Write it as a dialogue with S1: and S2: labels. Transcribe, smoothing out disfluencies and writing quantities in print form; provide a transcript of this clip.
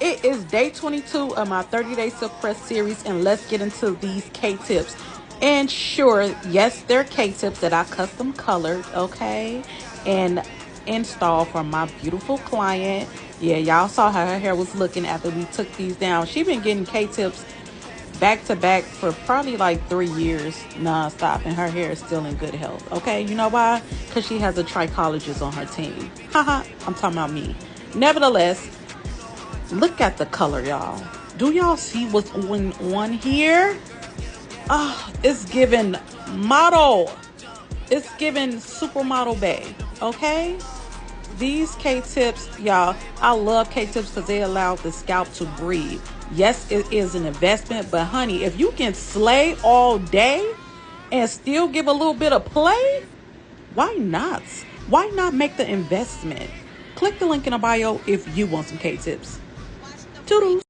S1: It is day 22 of my 30-day silk press series, and let's get into these K-tips. And sure, yes, they're K-tips that I custom colored, okay, and installed for my beautiful client. Yeah, y'all saw how her hair was looking after we took these down. She been getting K-tips back to back for probably like 3 years nonstop, and her hair is still in good health. Okay, you know why? Because she has a trichologist on her team. Haha, I'm talking about me. Nevertheless, look at the color, y'all. Do y'all see what's going on here? Oh, it's giving model. It's giving supermodel bae. Okay? These K-tips, y'all, I love K-tips because they allow the scalp to breathe. Yes, it is an investment, but honey, if you can slay all day and still give a little bit of play, why not? Why not make the investment? Click the link in the bio if you want some K-tips. Toodles.